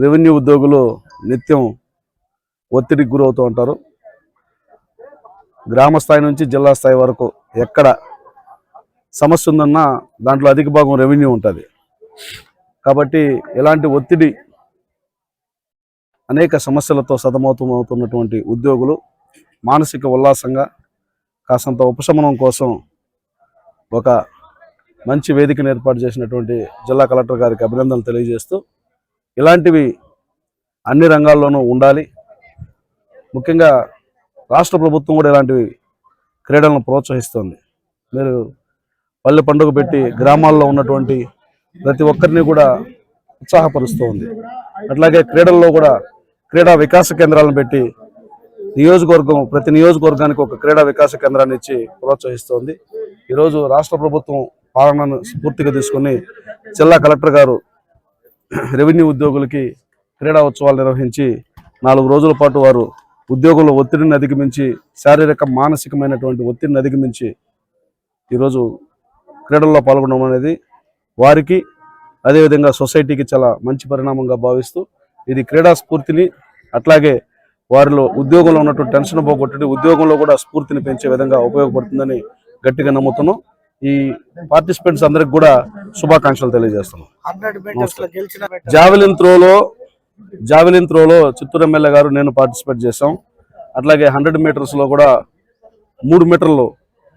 Revenue ఉద్యోగులు నిత్యం ఒత్తిడికి గురవుతూ ఉంటారు. గ్రామ స్థాయి నుంచి జిల్లా స్థాయి వరకు ఎక్కడ సమస్య ఉందన్నా దాంట్లో అధిక భాగం రెవెన్యూ ఉంటుంది. కాబట్టి ఇలాంటి ఒత్తిడి అనేక సమస్యలతో సతమతమవుతున్నటువంటి ఉద్యోగులు మానసిక ఉల్లాసంగా కాసంత ఉపశమనం కోసం ఒక మంచి వేదికను ఏర్పాటు చేసినటువంటి జిల్లా కలెక్టర్ గారికి అభినందనలు తెలియజేస్తూ, ఇలాంటివి అన్ని రంగాల్లోనూ ఉండాలి. ముఖ్యంగా రాష్ట్ర ప్రభుత్వం కూడా ఇలాంటివి క్రీడలను ప్రోత్సహిస్తుంది. మీరు పల్లె పండుగ పెట్టి గ్రామాల్లో ఉన్నటువంటి ప్రతి ఒక్కరిని కూడా ఉత్సాహపరుస్తూ ఉంది. అట్లాగే క్రీడల్లో కూడా క్రీడా వికాస కేంద్రాలను పెట్టి ప్రతి నియోజకవర్గానికి ఒక క్రీడా వికాస కేంద్రాన్ని ఇచ్చి ప్రోత్సహిస్తోంది. ఈరోజు రాష్ట్ర ప్రభుత్వం పాలనను స్ఫూర్తిగా తీసుకుని జిల్లా కలెక్టర్ గారు రెవెన్యూ ఉద్యోగులకి క్రీడా ఉత్సవాలు నిర్వహించి 4 రోజుల పాటు వారు ఉద్యోగుల ఒత్తిడిని అధిగమించి శారీరక మానసికమైనటువంటి ఒత్తిడిని అధిగమించి ఈరోజు క్రీడల్లో పాల్గొనడం అనేది వారికి అదేవిధంగా సొసైటీకి చాలా మంచి పరిణామంగా భావిస్తూ, ఇది క్రీడా స్ఫూర్తిని అట్లాగే వారిలో ఉద్యోగంలో ఉన్నటువంటి టెన్షన్ పోగొట్టి ఉద్యోగంలో కూడా స్ఫూర్తిని పెంచే విధంగా ఉపయోగపడుతుందని గట్టిగా నమ్ముతున్నాం. ఈ పార్టిసిపెంట్స్ అందరికి కూడా శుభాకాంక్షలు తెలియజేస్తున్నాం. జావెలిన్ త్రోలో చిత్తూరు ఎమ్మెల్యే గారు నేను పార్టిసిపేట్ చేశాం. అట్లాగే 100 మీటర్స్లో కూడా 3 మీటర్లు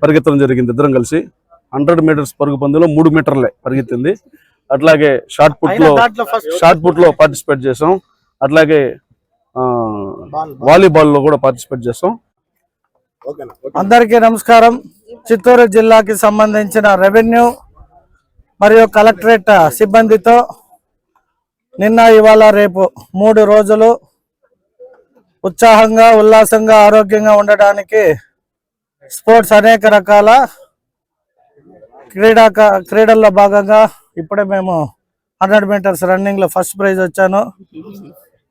పరిగెత్తడం జరిగింది. ఇద్దరం కలిసి 100 మీటర్స్ పరుగు పందులో 3 మీటర్లే పరిగెత్తింది. అట్లాగే షార్ట్ పుట్లో పార్టిసిపేట్ చేసాం. అట్లాగే వాలీబాల్లో కూడా పార్టిసిపేట్ చేసాం. అందరికీ నమస్కారం. చిత్తూరు జిల్లాకి సంబంధించిన రెవెన్యూ మరియు కలెక్టరేట్ సిబ్బందితో నిన్న ఇవాళ రేపు 3 రోజులు ఉత్సాహంగా ఉల్లాసంగా ఆరోగ్యంగా ఉండడానికి స్పోర్ట్స్ అనేక రకాల క్రీడల్లో భాగంగా ఇప్పుడే మేము 100 మీటర్స్ రన్నింగ్లో ఫస్ట్ ప్రైజ్ వచ్చాను.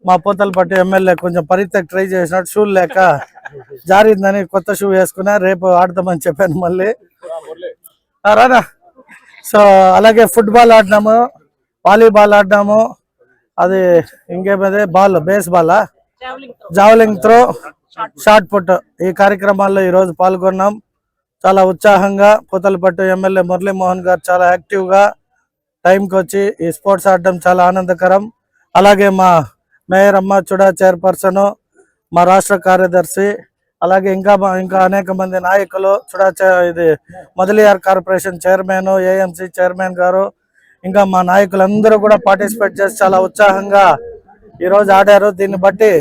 మా పూతలపట్టు ఎమ్మెల్యే కొంచెం పరితెక్ ట్రై చేసినట్టు షూ లేక జారిందని కొత్త షూ వేసుకున్నా, రేపు ఆడతామని చెప్పాను మళ్ళీ రానా. సో అలాగే ఫుట్బాల్ ఆడినాము, వాలీబాల్ ఆడినాము, అది ఇంకేమదే baseball, javelin throw, shot put ఈ కార్యక్రమాల్లో ఈరోజు పాల్గొన్నాం. చాలా ఉత్సాహంగా పూతలపట్టు ఎమ్మెల్యే మురళీమోహన్ గారు చాలా యాక్టివ్గా టైంకి వచ్చి ఈ స్పోర్ట్స్ ఆడడం చాలా ఆనందకరం. అలాగే మా మేయర్ అమ్మ చుడా చైర్పర్సన్, మా రాష్ట్ర కార్యదర్శి, అలాగే ఇంకా అనేక మంది నాయకులు, ఇది Mudaliar corporation chairman, AMC chairman గారు, ఇంకా మా నాయకులందరూ కూడా పార్టిసిపేట్ చేసి చాలా ఉత్సాహంగా ఈరోజు ఆడారు. దీన్ని బట్టి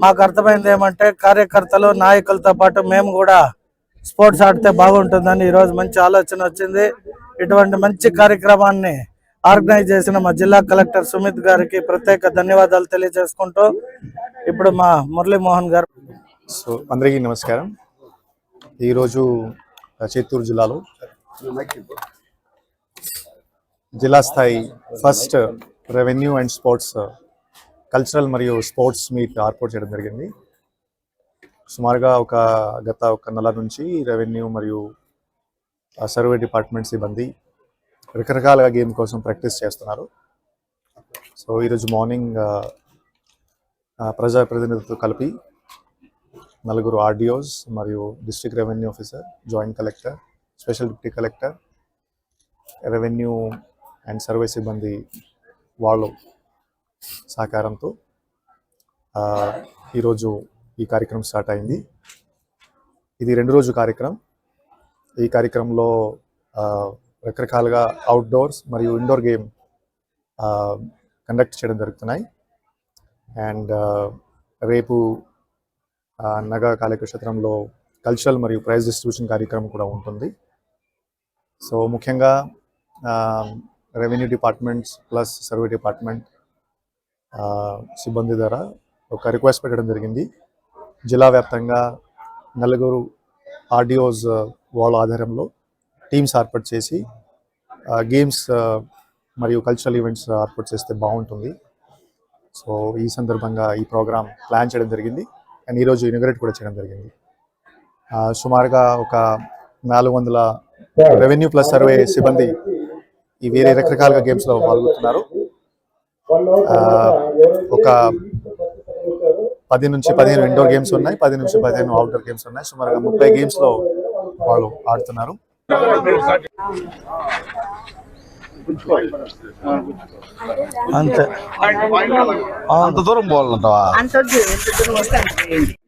మాకు అర్థమైంది ఏమంటే కార్యకర్తలు నాయకులతో పాటు మేము కూడా స్పోర్ట్స్ ఆడితే బాగుంటుందని ఈరోజు మంచి ఆలోచన వచ్చింది. ఇటువంటి మంచి కార్యక్రమాన్ని ఆర్గనైజ్ చేసిన మా జిల్లా కలెక్టర్ సుమిత్ గారికి ప్రత్యేక ధన్యవాదాలు తెలియజేసుకుంటూ ఇప్పుడు మా మురళీమోహన్ గారు. సో అందరికీ నమస్కారం. ఈరోజు చిత్తూరు జిల్లాలో జిల్లా స్థాయి first revenue and sports cultural మరియు స్పోర్ట్స్ మీట్ ఏర్పాటు చేయడం జరిగింది. సుమారుగా గత ఒక నెల నుంచి రెవెన్యూ మరియు సర్వే డిపార్ట్మెంట్ సిబ్బంది రకరకాలుగా గేమ్ కోసం ప్రాక్టీస్ చేస్తున్నారు. సో ఈరోజు మార్నింగ్ ప్రజాప్రతినిధులతో కలిపి 4 ఆర్డిఓస్ మరియు district revenue officer, joint collector, special deputy collector, revenue and survey సిబ్బంది వాళ్ళు సహకారంతో ఈరోజు ఈ కార్యక్రమం స్టార్ట్ అయింది. ఇది 2 రోజు కార్యక్రమం. ఈ కార్యక్రమంలో రకరకాలుగా అవుట్డోర్స్ మరియు ఇండోర్ గేమ్ కండక్ట్ చేయడం జరుగుతున్నాయి. అండ్ రేపు నగర కళాక్షేత్రంలో కల్చరల్ మరియు ప్రైజ్ డిస్ట్రిబ్యూషన్ కార్యక్రమం కూడా ఉంటుంది. సో ముఖ్యంగా revenue departments plus survey department సిబ్బంది ద్వారా ఒక రిక్వెస్ట్ పెట్టడం జరిగింది. జిల్లా వ్యాప్తంగా 4 ఆర్డిఓస్ వాళ్ళ ఆధారంలో టీమ్స్ ఏర్పాటు చేసి గేమ్స్ మరియు కల్చరల్ ఈవెంట్స్ ఏర్పాటు చేస్తే బాగుంటుంది. సో ఈ సందర్భంగా ఈ ప్రోగ్రామ్ ప్లాన్ చేయడం జరిగింది అండ్ ఈరోజు ఇనాగరేట్ కూడా చేయడం జరిగింది. సుమారుగా ఒక 400 రెవెన్యూ ప్లస్ సర్వే సిబ్బంది ఈ వేరే రకరకాలుగా గేమ్స్లో పాల్గొంటున్నారు. ఒక 10 నుంచి 15 ఇండోర్ గేమ్స్ ఉన్నాయి, 10 నుంచి 15 అవుట్డోర్ గేమ్స్ ఉన్నాయి. సుమారుగా 30 గేమ్స్ లో వాళ్ళు ఆడుతున్నారు. అంతే అంత దూరం పోవాలంటావా?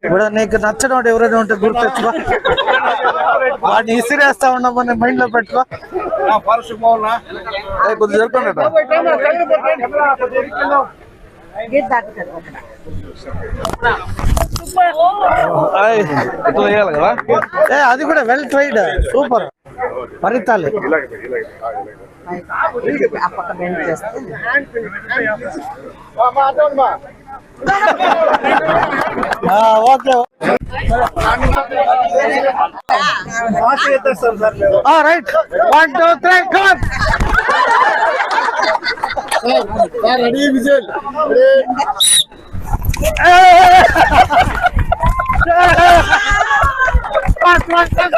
ఇప్పుడు నీకు నచ్చడం వాడు ఎవరైనా ఉంటే గుర్తెచ్చుకో, వాడిని ఇసిరేస్తా ఉన్నామని మైండ్ లో పెట్టుకో. కొద్దిగా జరపండి. ఇట్లా వేయాలి కదా. అది కూడా వెల్ ట్రైడ్, సూపర్. పరితాలి okay. Right 1 2 3 come. Ready visual. Come on.